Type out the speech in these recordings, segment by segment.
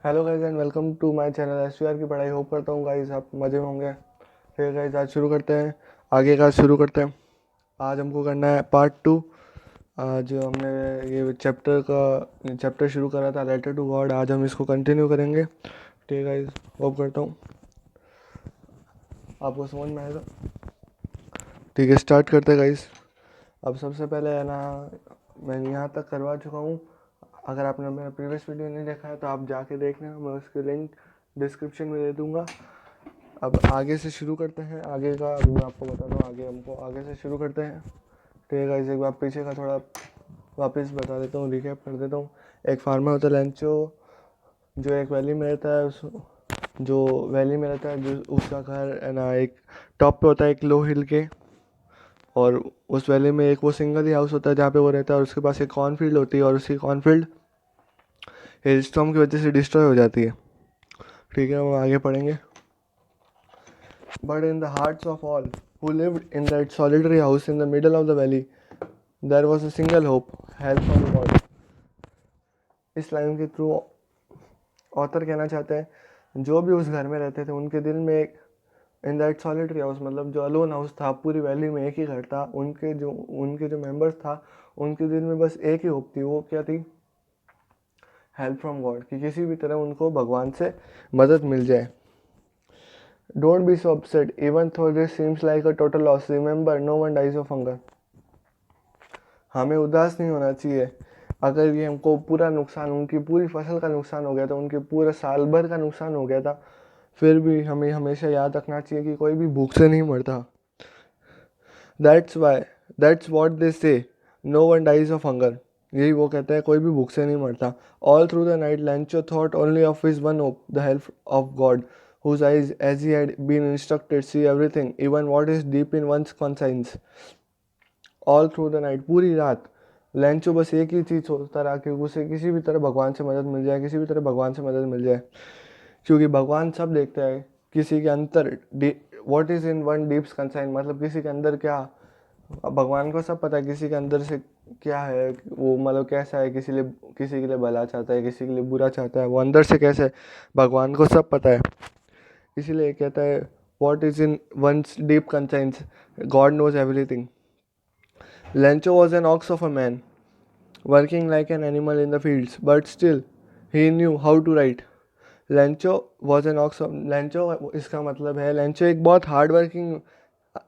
Hello guys and welcome to my channel SVR की पढ़ाई। Hope करता हूँ गाइस आप मज़े में होंगे। ठीक है गाइस, आज शुरू करते हैं। आगे का शुरू करते हैं। आज हमको करना है पार्ट 2। आज हमने ये चैप्टर शुरू करा था, लेटर टू गॉड। आज हम इसको कंटिन्यू करेंगे। ठीक है गाइस, होप करता हूँ आपको समझ में आएगा। ठीक है, स्टार्ट करते हैं गाइस। अब सबसे पहले है ना, मैं यहाँ तक करवा चुका हूँ। अगर आपने मेरा प्रीवियस वीडियो नहीं देखा है तो आप जाके देख लेना, मैं उसकी लिंक डिस्क्रिप्शन में दे दूँगा। अब आगे से शुरू करते हैं। आगे का अभी मैं आपको बताता हूँ। हमको आगे से शुरू करते हैं। ठीक है गाइस, एक बार पीछे का थोड़ा वापस बता देता हूँ, रिकैप कर देता हूँ। एक फार्मर होता है लेंचो, जो एक वैली में रहता है। जो वैली में रहता है, जो उसका घर है ना एक टॉप पे होता है, एक लो हिल के। और उस वैली में एक वो सिंगल ही हाउस होता है जहाँ पे वो रहता है, और उसके पास एक कॉर्नफील्ड होती है, और उसकी कॉर्नफील्ड हेलस्टॉर्म की वजह से डिस्ट्रॉय हो जाती है। ठीक है, वो आगे पढ़ेंगे। But in the hearts of all who lived in that solitary house in the middle of the valley, there was a single hope, help from God. इस लाइन के थ्रू ऑथर कहना चाहते हैं, जो भी उस घर में रहते थे उनके दिल में एक, इन दैट सॉलिटरी हाउस मतलब जो अलोन हाउस था, पूरी वैली में एक ही घर था, उनके जो मेंबर्स था, उनके दिल में बस एक ही होप थी। वो क्या थी? हेल्प फ्रॉम गॉड, कि किसी भी तरह उनको भगवान से मदद मिल जाए। Don't be so upset even though this seems like a total loss, remember no one dies of hunger. हमें उदास नहीं होना चाहिए। अगर ये हमको पूरा नुकसान, उनकी पूरी फसल का नुकसान हो गया था, उनके पूरे साल भर का नुकसान हो गया था, फिर भी हमें हमेशा याद रखना चाहिए कि कोई भी भूख से नहीं मरता। That's why, that's what they say, no one dies of hunger. यही वो कहते हैं, कोई भी भूख से नहीं मरता। All through the night लैंचो thought only of his one hope, the help of God, whose eyes, as he had been instructed, see everything, even what is deep in one's conscience. All through the night, पूरी रात लैंचो बस एक ही चीज़ सोचता रहा कि उसे किसी भी तरह भगवान से मदद मिल जाए, किसी भी तरह भगवान से मदद मिल जाए। क्योंकि भगवान सब देखता है। किसी के अंतर, what is in one deeps consign, मतलब किसी के अंदर क्या, भगवान को सब पता है किसी के अंदर से क्या है वो, मतलब कैसा है, किसी के लिए भला चाहता है, किसी के लिए बुरा चाहता है, वो अंदर से कैसे है, भगवान को सब पता है। इसीलिए कहता है, what is in one's deep conscience, God knows everything. Lencho was an ox of a man, working like an animal in the fields, but still he knew how to write. Lencho was an aux, Lencho इसका मतलब है, Lencho एक बहुत hard working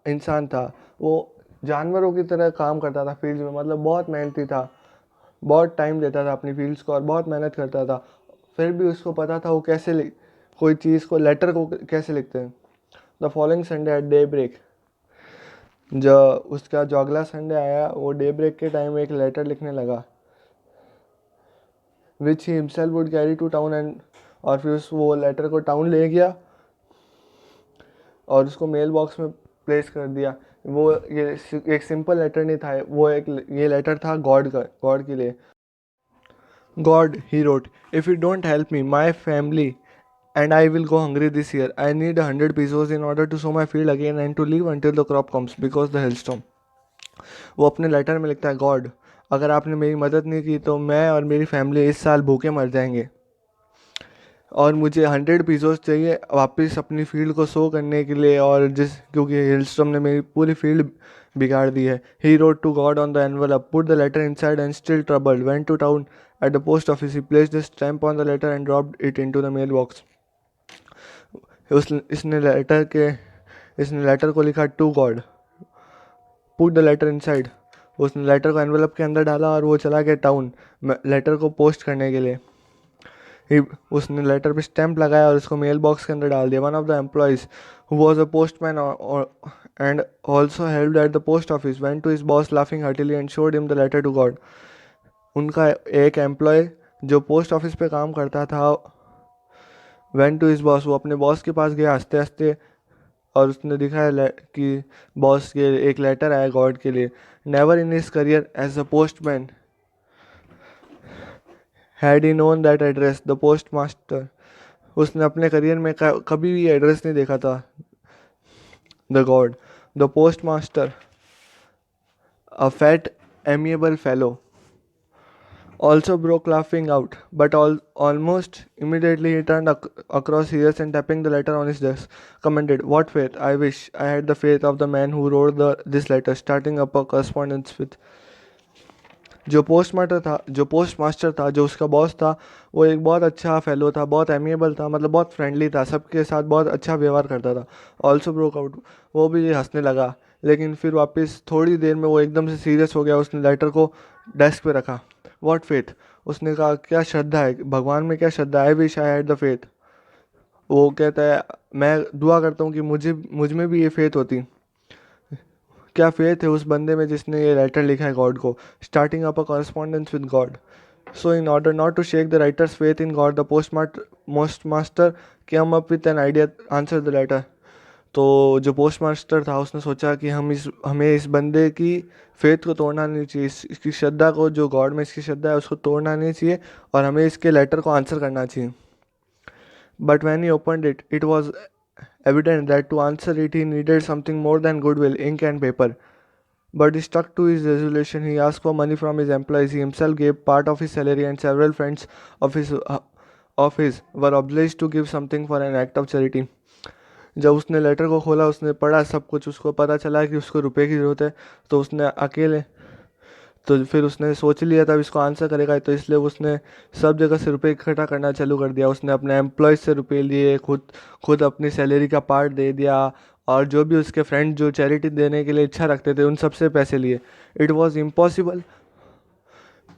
इंसान था। वो जानवरों की तरह काम करता था फील्ड्स में, मतलब बहुत मेहनती था, बहुत टाइम देता था अपनी फील्ड्स को और बहुत मेहनत करता था। फिर भी उसको पता था वो कैसे कोई चीज़ को, लेटर को कैसे लिखते हैं। The following Sunday at daybreak, जब उसका जो अगला संडे आया, वो डे ब्रेक के टाइम एक लेटर लिखने लगा, which he himself would carry to town and, और फिर उस वो लेटर को टाउन ले गया और उसको मेल बॉक्स में प्लेस कर दिया। वो ये एक सिंपल लेटर नहीं था, वो एक ये लेटर था गॉड के लिए। God, he wrote, if you don't help me my family and I will go hungry this year. I need 100 pesos in order to sow my field again and to leave until the crop comes because the hailstorm. वो अपने letter में लिखता है, God अगर आपने मेरी मदद नहीं की तो मैं और मेरी फैमिली इस साल भूखे मर जाएंगे, और मुझे 100 पीसोस चाहिए वापस अपनी फील्ड को सो करने के लिए, और क्योंकि हिलस्टॉर्म ने मेरी पूरी फील्ड बिगाड़ दी है। He wrote to God on the envelope, put the letter inside and still troubled went to town at the post office, he placed the stamp on the letter and dropped it into the mail box. उस इसने letter को लिखा, to God, put the letter inside. उसने letter को envelope के अंदर डाला और वो चला गया टाउन लेटर को पोस्ट करने के लिए। उसने लेटर पे स्टैंप लगाया और उसको मेल बॉक्स के अंदर डाल दिया। One of the employees who was a postman and also helped at the post office went to his boss laughing heartily and showed him the letter to God. उनका एक employ जो post office पे काम करता था, went to his boss, वो अपने boss के पास गया हंसते हंसते, और उसने दिखाया कि बॉस के एक लेटर आया गॉड के लिए। Never in his career as a postman had he known that address, the post master. उसने अपने करियर में कभी भी एड्रेस नहीं देखा था, the God. The post master, a fat amiable fellow, also broke laughing out, but almost immediately he turned across Sirius and tapping the letter on his desk, commented, "What faith! I wish I had the faith of the man who wrote this letter," starting up a correspondence with जो post master था, जो उसका boss था, वो एक बहुत अच्छा fellow था, बहुत एमिएबल था, मतलब बहुत फ्रेंडली था, सबके साथ बहुत अच्छा व्यवहार करता था। ऑल्सो ब्रोक आउट, वो भी हंसने लगा, लेकिन फिर वापस थोड़ी देर में वो एकदम से सीरियस हो गया। उसने लेटर को डेस्क पे रखा। व्हाट फेथ, उसने कहा, क्या श्रद्धा है, भगवान में क्या श्रद्धा है, I wish I had the faith. वो कहता है, मैं दुआ करता हूँ कि मुझ में भी ये फेथ होती। क्या फेथ है उस बंदे में जिसने ये लेटर लिखा है गॉड को, starting up a correspondence with God. So in order not to shake the writer's faith in God, the post master came up with an idea, answer the letter. तो जो पोस्ट मास्टर था उसने सोचा कि हमें इस बंदे की फेथ को तोड़ना नहीं चाहिए, इसकी श्रद्धा को, जो गॉड में इसकी श्रद्धा है उसको तोड़ना नहीं चाहिए, और हमें इसके लेटर को आंसर करना चाहिए। But when he opened it was evident that to answer it he needed something more than goodwill, ink and paper. But he stuck to his resolution. He asked for money from his employees. He himself gave part of his salary, and several friends of his were obliged to give something for an act of charity. जब उसने letter को खोला, उसने पढ़ा सब कुछ, उसको पता चला कि उसको रुपए की ज़रूरत है, तो उसने अकेले, तो फिर उसने सोच लिया था इसको आंसर करेगा, तो इसलिए उसने सब जगह से रुपए इकट्ठा करना चालू कर दिया। उसने अपने एम्प्लॉयज़ से रुपए लिए, खुद अपनी सैलरी का पार्ट दे दिया, और जो भी उसके फ्रेंड जो चैरिटी देने के लिए इच्छा रखते थे उन सबसे पैसे लिए। It was impossible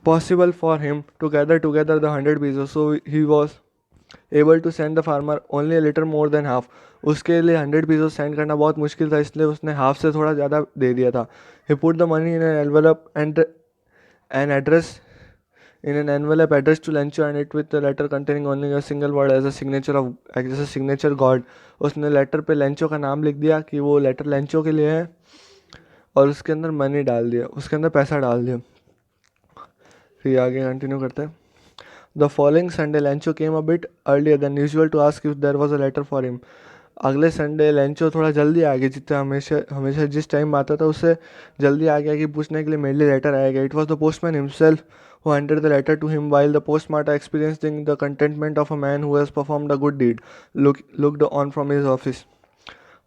possible for him to gather together the 100 pieces, so he was able to send the farmer only little more than half. उसके लिए 100 पीसेस सेंड करना बहुत मुश्किल था, इसलिए उसने हाफ से थोड़ा ज़्यादा दे दिया था। He put the money in an envelope and an address in an envelope addressed to Lencho, and it with the letter containing only a single word as a signature God. उसने letter पे Lencho का नाम लिख दिया कि वो letter Lencho के लिए है, और उसके अंदर मनी डाल दिया, उसके अंदर पैसा डाल दिया। फिर आगे कंटिन्यू करते हैं। The following Sunday Lencho came a bit earlier than usual to ask if there was a letter for him. अगले संडे लेंचो थोड़ा जल्दी आ गया, जितना हमेशा हमेशा जिस टाइम आता था उससे जल्दी आ गया कि पूछने के लिए मेरे लिए लेटर आएगा। It was the postman himself who handed the letter to him while the postmaster, experiencing the contentment of a man who has performed a good deed, looked on from his office.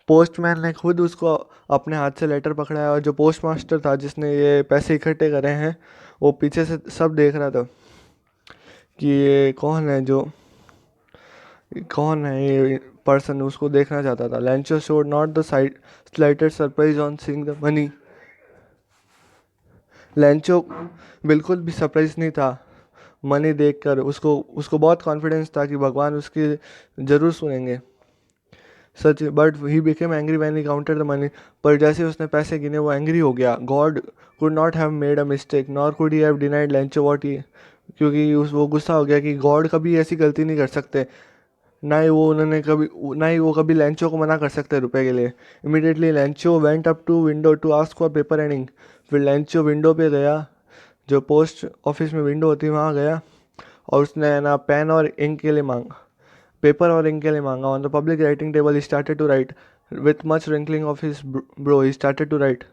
Postman ने खुद उसको अपने हाथ से letter पकड़ाया, और जो postmaster था जिसने ये पैसे इकट्ठे करे हैं, वो पीछे से सब देख रहा था कि ये कौन है ये पर्सन, उसको देखना चाहता था। Lencho showed not the slightest surprise on seeing the money. Lencho बिल्कुल भी सरप्राइज नहीं था मनी देखकर। उसको बहुत कॉन्फिडेंस था कि भगवान उसकी ज़रूर सुनेंगे, सच। But he became angry when he counted the money, पर जैसे उसने पैसे गिने वो एंग्री हो गया। God could not have made a mistake nor could he have denied Lencho what he, क्योंकि वो गुस्सा हो गया कि गॉड कभी ऐसी गलती नहीं कर सकते, ना ही वो कभी लैंचो को मना कर सकते रुपए के लिए। Immediately Lencho went up to window to ask for paper and ink. फिर लैंचो विंडो पे गया, जो पोस्ट ऑफिस में विंडो होती है वहाँ गया, और उसने ना पेन और इंक के लिए मांगा, पेपर और इंक के लिए मांगा। On the public writing table he started to write with much wrinkling of his brow, he started to write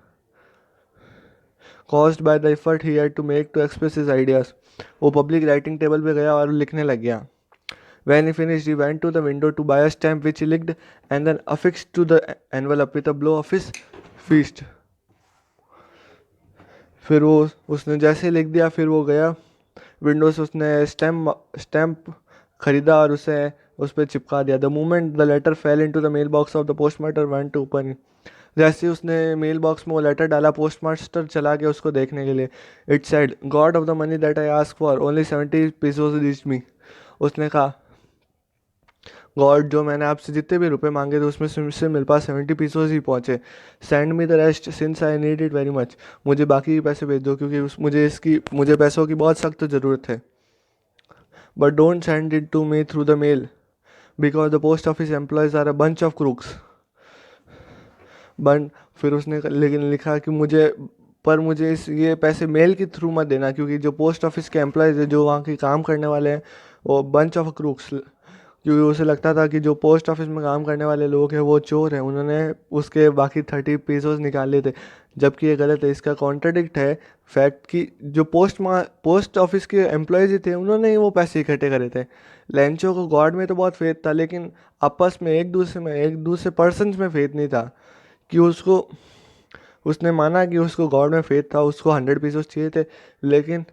caused by the effort he had to make to express his ideas. वो public writing table पे गया और लिखने लग गया। When he finished, he went to the window to buy a stamp which he licked and then affixed to the envelope with a blow of his fist. फिर वो उसने जैसे लिख दिया, फिर वो गया विंडो से, उसने स्टैम्प खरीदा और उस पर चिपका दिया। The moment the letter fell into the mail box of the postmaster went to open. जैसे उसने मेल बॉक्स में वो लेटर डाला, पोस्टमास्टर चला गया उसको देखने के लिए। It said, God of the money that I asked for only 70 pieces reached me. उसने कहा, गॉड, जो मैंने आपसे जितने भी रुपए मांगे थे उसमें से मेरे पास 70 पीसेस ही पहुँचे। Send me the rest since I need it very much. मुझे बाकी के पैसे भेज दो क्योंकि मुझे पैसों की बहुत सख्त ज़रूरत है। But don't send it to me through the mail because the post office employees are a bunch of crooks. But फिर उसने लेकिन लिखा कि मुझे ये पैसे मेल के थ्रू मत देना, क्योंकि जो पोस्ट ऑफिस के एम्प्लॉयज़ है, जो वहाँ के काम करने वाले हैं, वो बंच ऑफ क्रूक्स क्योंकि उसे लगता था कि जो पोस्ट ऑफिस में काम करने वाले लोग हैं वो चोर हैं, उन्होंने उसके बाकी 30 पेसोस निकाल लिए थे, जबकि ये गलत है। इसका कॉन्ट्रडिक्ट है फैक्ट कि जो पोस्ट ऑफिस के एम्प्लॉयज़ ही थे उन्होंने ही वो पैसे इकट्ठे करे थे। लेंचो को गॉड में तो बहुत फेथ था, लेकिन आपस में एक दूसरे पर्सन्स में फेथ नहीं था। कि उसने माना कि उसको गॉड में फेथ था, उसको 100 पेसोस चाहिए थे, लेकिन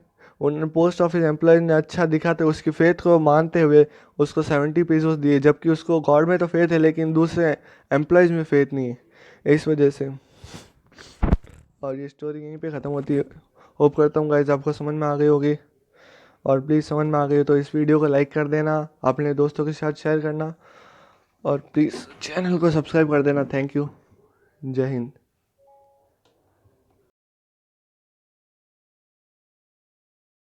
उन पोस्ट ऑफिस एम्प्लॉय ने अच्छा दिखा तो उसकी फेथ को मानते हुए उसको 70 पेसोस दिए, जबकि उसको गॉड में तो फेथ है लेकिन दूसरे एम्प्लॉयज़ में फेथ नहीं है, इस वजह से। और ये स्टोरी यहीं पे ख़त्म होती है। होप करता हूँ गाइस आपको समझ में आ गई होगी, और प्लीज़ समझ में आ गई हो तो इस वीडियो को लाइक कर देना, अपने दोस्तों के साथ शेयर करना, और प्लीज़ चैनल को सब्सक्राइब कर देना। Thank you. जय हिंद।